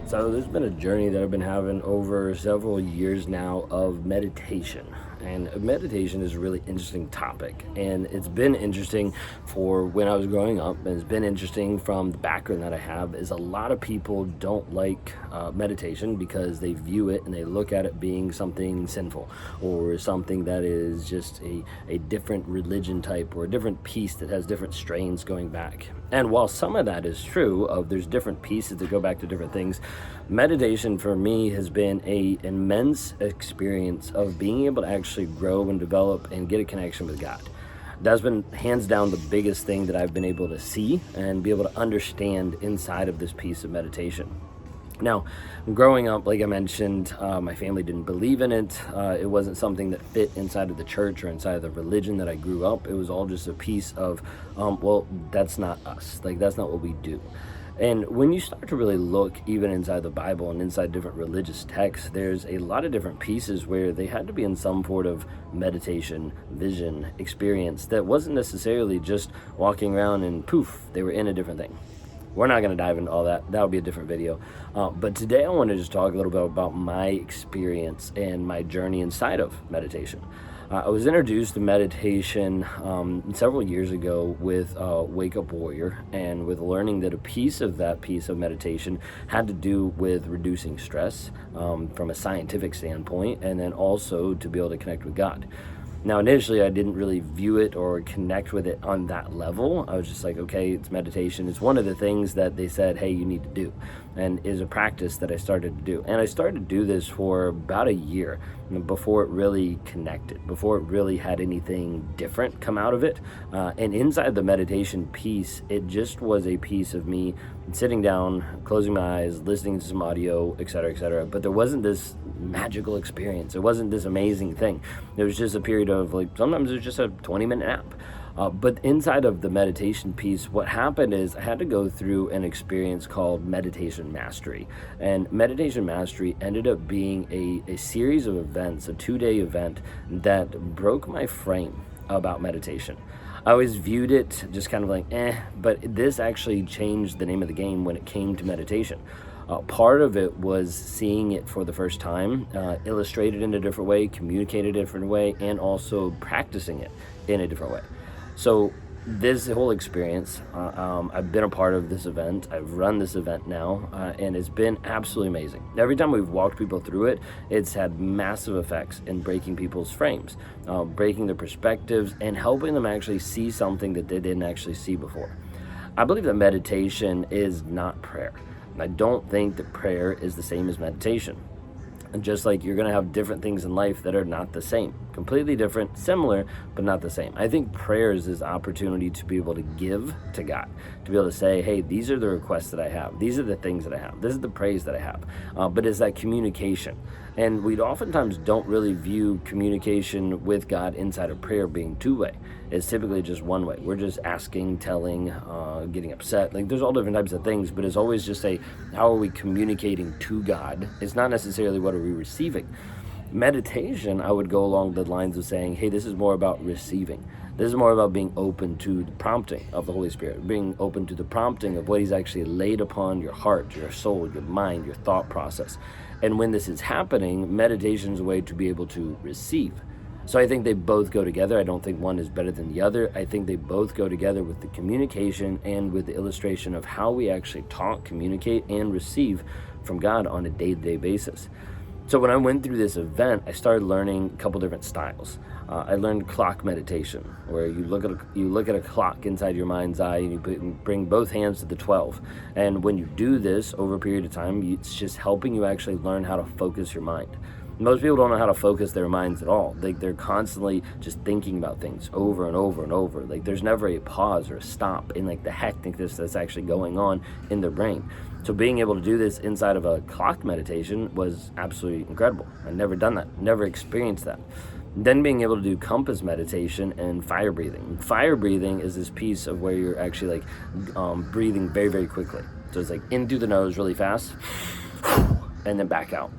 So there's been a journey that I've been having over several years now of meditation. And meditation is a really interesting topic. And it's been interesting for when I was growing up. And it's been interesting from the background that I have is a lot of people don't like meditation because they view it and they look at it being something sinful or something that is just a different religion type or a different piece that has different strains going back. And while some of that is true, there's different pieces that go back to different things, meditation for me has been an immense experience of being able to actually grow and develop and get a connection with God. That's been hands down the biggest thing that I've been able to see and be able to understand inside of this piece of meditation. Now, growing up, like I mentioned, my family didn't believe in it. It wasn't something that fit inside of the church or inside of the religion that I grew up. It was all just a piece of, well, that's not us. Like, that's not what we do. And when you start to really look even inside the Bible and inside different religious texts, there's a lot of different pieces where they had to be in some sort of meditation, vision, experience that wasn't necessarily just walking around and poof, they were in a different thing. We're not going to dive into all that. That'll be a different video. But today I want to just talk a little bit about my experience and my journey inside of meditation. I was introduced to meditation several years ago with Wake Up Warrior and with learning that a piece of that piece of meditation had to do with reducing stress from a scientific standpoint and then also to be able to connect with God. Now, initially, I didn't really view it or connect with it on that level. I was just like, okay, it's meditation. It's one of the things that they said, hey, you need to do, and is a practice that I started to do. And I started to do this for about a year before it really connected, before it really had anything different come out of it. And inside the meditation piece, it just was a piece of me sitting down, closing my eyes, listening to some audio, et cetera, et cetera. But there wasn't this magical experience. It wasn't this amazing thing. It was just a period of like, sometimes it was just a 20-minute nap. But inside of the meditation piece, what happened is I had to go through an experience called meditation mastery. And meditation mastery ended up being a series of events, a 2-day event that broke my frame about meditation. I always viewed it just kind of like, but this actually changed the name of the game when it came to meditation. Part of it was seeing it for the first time, illustrated in a different way, communicated in a different way, and also practicing it in a different way. So this whole experience, I've been a part of this event. I've run this event now, and it's been absolutely amazing. Every time we've walked people through it, it's had massive effects in breaking people's frames, breaking their perspectives, and helping them actually see something that they didn't actually see before. I believe that meditation is not prayer. I don't think that prayer is the same as meditation. And just like you're going to have different things in life that are not the same, completely different, similar, but not the same. I think prayer is this opportunity to be able to give to God, to be able to say, hey, these are the requests that I have. These are the things that I have. This is the praise that I have. But it's that communication. And we oftentimes don't really view communication with God inside of prayer being two-way. It's typically just one way. We're just asking, telling, getting upset. Like there's all different types of things, but it's always just how are we communicating to God? It's not necessarily what are we receiving. Meditation, I would go along the lines of saying, hey, this is more about receiving. This is more about being open to the prompting of the Holy Spirit, being open to the prompting of what He's actually laid upon your heart, your soul, your mind, your thought process. And when this is happening, meditation is a way to be able to receive. So I think they both go together. I don't think one is better than the other. I think they both go together with the communication and with the illustration of how we actually talk, communicate, and receive from God on a day-to-day basis. So when I went through this event, I started learning a couple different styles. I learned clock meditation, where you look at a clock inside your mind's eye and you bring both hands to the 12. And when you do this over a period of time, it's just helping you actually learn how to focus your mind. Most people don't know how to focus their minds at all. They're constantly just thinking about things over and over and over. Like there's never a pause or a stop in like the hecticness that's actually going on in their brain. So being able to do this inside of a clock meditation was absolutely incredible. I'd never done that, never experienced that. Then being able to do compass meditation and fire breathing. Fire breathing is this piece of where you're actually breathing very, very quickly. So it's like in through the nose really fast and then back out.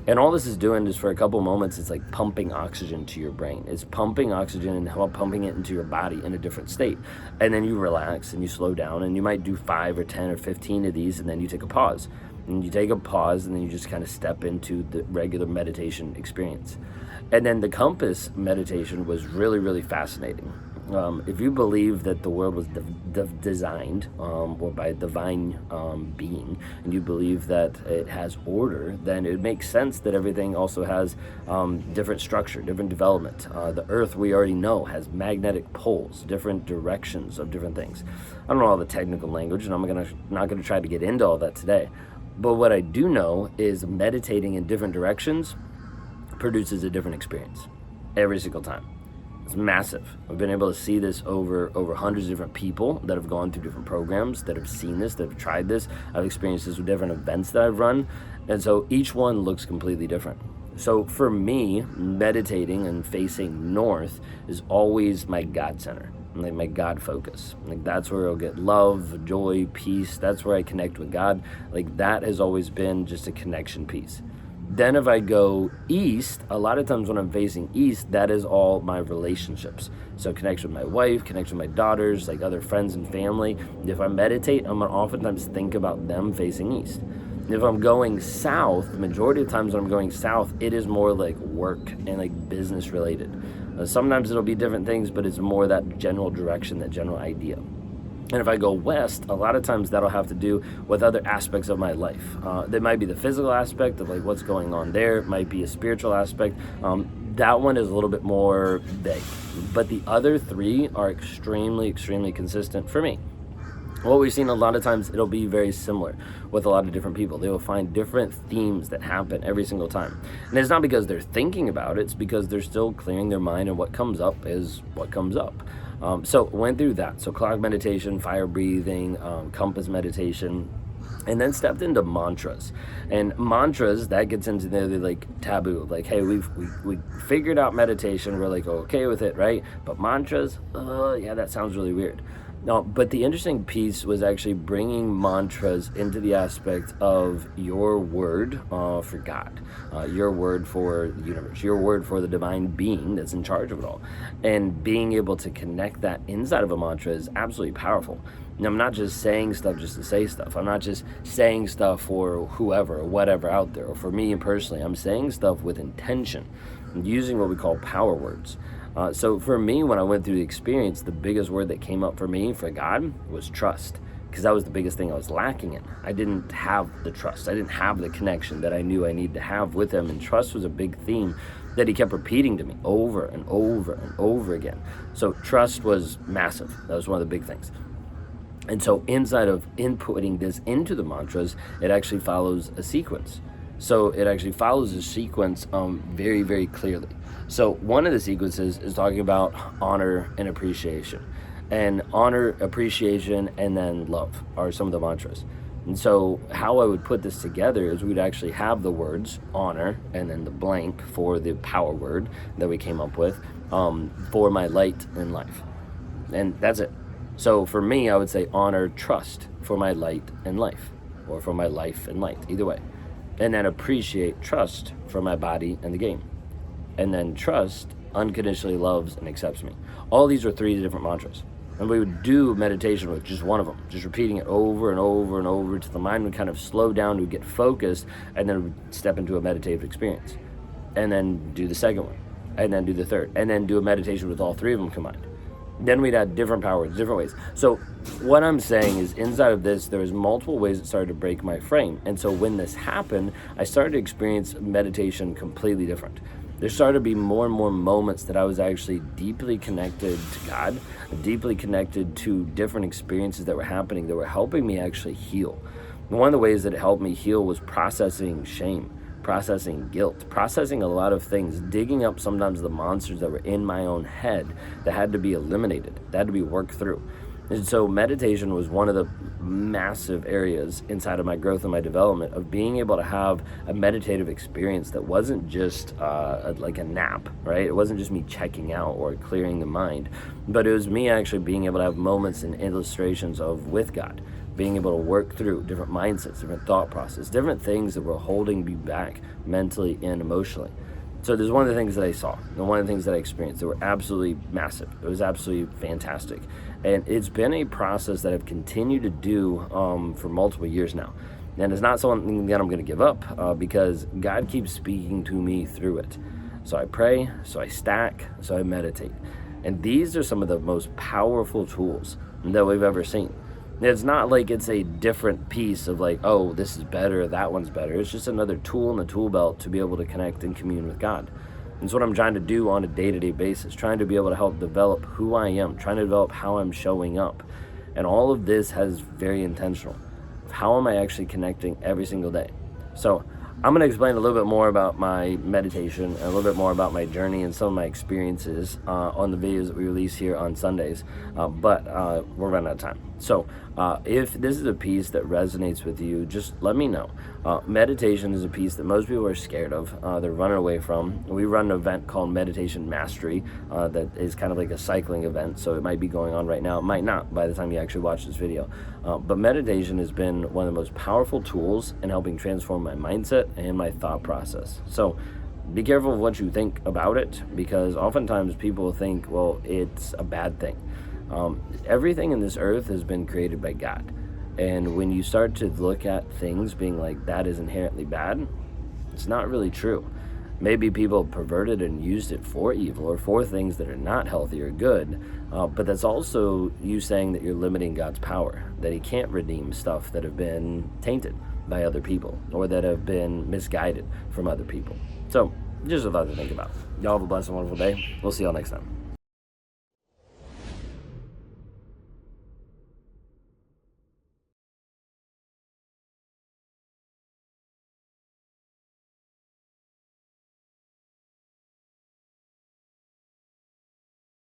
And all this is doing is for a couple moments, it's like pumping oxygen to your brain. It's pumping oxygen and pumping it into your body in a different state. And then you relax and you slow down, and you might do 5 or 10 or 15 of these, and then you take a pause. And you take a pause, and then you just kind of step into the regular meditation experience. And then the compass meditation was really, really fascinating. If you believe that the world was designed or by a divine being, and you believe that it has order, then it makes sense that everything also has different structure, different development. The earth, we already know, has magnetic poles, different directions of different things. I don't know all the technical language, and I'm not gonna try to get into all that today. But what I do know is meditating in different directions produces a different experience every single time. It's massive. I've been able to see this over hundreds of different people that have gone through different programs, that have seen this, that have tried this. I've experienced this with different events that I've run. And so each one looks completely different. So for me, meditating and facing north is always my God center, like my God focus. Like that's where I'll get love, joy, peace. That's where I connect with God. Like that has always been just a connection piece. Then if I go east, a lot of times when I'm facing east, that is all my relationships. So connection with my wife, connection with my daughters, like other friends and family. If I meditate, I'm gonna oftentimes think about them facing east. If I'm going south, the majority of times when I'm going south, it is more like work and like business related. Sometimes it'll be different things, but it's more that general direction, that general idea. And if I go west, a lot of times that'll have to do with other aspects of my life. There might be the physical aspect of like what's going on there. It might be a spiritual aspect. That one is a little bit more vague. But the other three are extremely, extremely consistent for me. What we've seen a lot of times, it'll be very similar with a lot of different people. They will find different themes that happen every single time. And it's not because they're thinking about it, it's because they're still clearing their mind, and what comes up is what comes up. So went through that. So cloud meditation, fire breathing, compass meditation, and then stepped into mantras. And mantras, that gets into the like taboo, like, hey, we figured out meditation, we're like okay with it, right? But mantras, yeah, that sounds really weird. No, but the interesting piece was actually bringing mantras into the aspect of your word for God, your word for the universe, your word for the divine being that's in charge of it all. And being able to connect that inside of a mantra is absolutely powerful. And I'm not just saying stuff just to say stuff. I'm not just saying stuff for whoever or whatever out there, or for me personally. I'm saying stuff with intention, using what we call power words. So for me, when I went through the experience, the biggest word that came up for me, for God, was trust. Because that was the biggest thing I was lacking in. I didn't have the trust. I didn't have the connection that I knew I needed to have with him. And trust was a big theme that he kept repeating to me over and over and over again. So trust was massive. That was one of the big things. And so inside of inputting this into the mantras, it actually follows a sequence. So it actually follows a sequence very, very clearly. So one of the sequences is talking about honor and appreciation. And honor, appreciation, and then love are some of the mantras. And so how I would put this together is we'd actually have the words honor and then the blank for the power word that we came up with for my light in life. And that's it. So for me, I would say honor, trust for my light and life, or for my life and light, either way. And then appreciate, trust for my body and the game. And then trust unconditionally loves and accepts me. All these are 3 different mantras. And we would do meditation with just one of them, just repeating it over and over and over till the mind would kind of slow down, to get focused, and then would step into a meditative experience. And then do the second one, and then do the third, and then do a meditation with all 3 of them combined. Then we'd add different powers, different ways. So what I'm saying is, inside of this, there was multiple ways it started to break my frame. And so when this happened, I started to experience meditation completely different. There started to be more and more moments that I was actually deeply connected to God, deeply connected to different experiences that were happening that were helping me actually heal. And one of the ways that it helped me heal was processing shame, processing guilt, processing a lot of things, digging up sometimes the monsters that were in my own head that had to be eliminated, that had to be worked through. And so meditation was one of the massive areas inside of my growth and my development, of being able to have a meditative experience that wasn't just like a nap, right? It wasn't just me checking out or clearing the mind, but it was me actually being able to have moments and illustrations of with God, being able to work through different mindsets, different thought process, different things that were holding me back mentally and emotionally. So there's one of the things that I saw, and one of the things that I experienced that were absolutely massive. It was absolutely fantastic. And it's been a process that I've continued to do for multiple years now. And it's not something that I'm going to give up because God keeps speaking to me through it. So I pray, so I stack, so I meditate. And these are some of the most powerful tools that we've ever seen. It's not like it's a different piece of like, oh, this is better, that one's better. It's just another tool in the tool belt to be able to connect and commune with God. And it's what I'm trying to do on a day-to-day basis, trying to be able to help develop who I am, trying to develop how I'm showing up. And all of this has very intentional. How am I actually connecting every single day? So I'm going to explain a little bit more about my meditation and a little bit more about my journey and some of my experiences on the videos that we release here on Sundays, but we're running out of time. So if this is a piece that resonates with you, just let me know. Meditation is a piece that most people are scared of. They're running away from. We run an event called Meditation Mastery that is kind of like a cycling event, so it might be going on right now. It might not by the time you actually watch this video. But meditation has been one of the most powerful tools in helping transform my mindset and my thought process. So be careful of what you think about it, because oftentimes people think, well, it's a bad thing. Everything in this earth has been created by God. And when you start to look at things being like that is inherently bad, it's not really true. Maybe people perverted and used it for evil or for things that are not healthy or good, but that's also you saying that you're limiting God's power, that he can't redeem stuff that have been tainted by other people or that have been misguided from other people. So just a thought to think about. Y'all have a blessed and wonderful day. We'll see y'all next time.